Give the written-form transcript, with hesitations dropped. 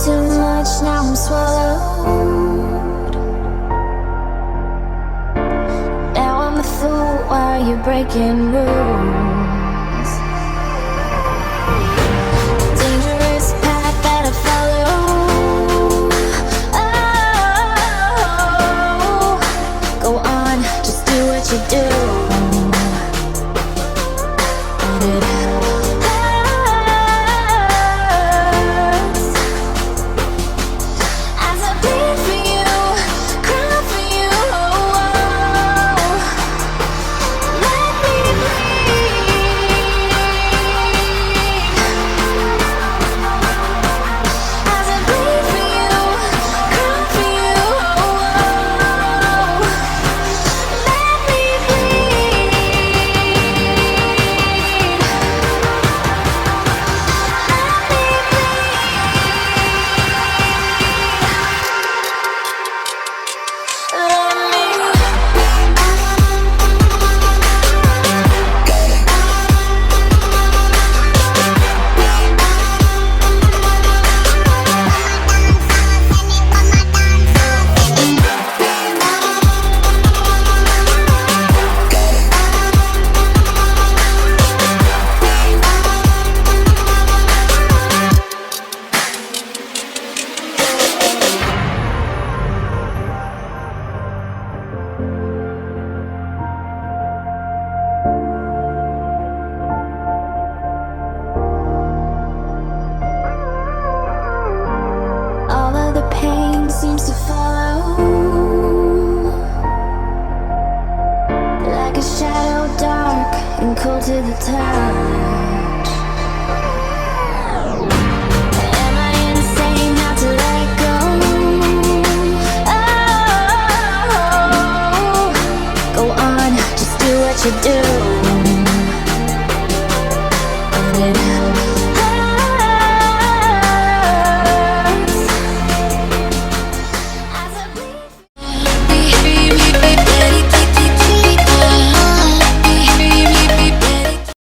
too much, now I'm swallowed. Now I'm the fool while you're breaking rules. Dangerous path that I follow. Oh, go on, just do what you do. And it seems to follow like a shadow, dark and cold to the touch.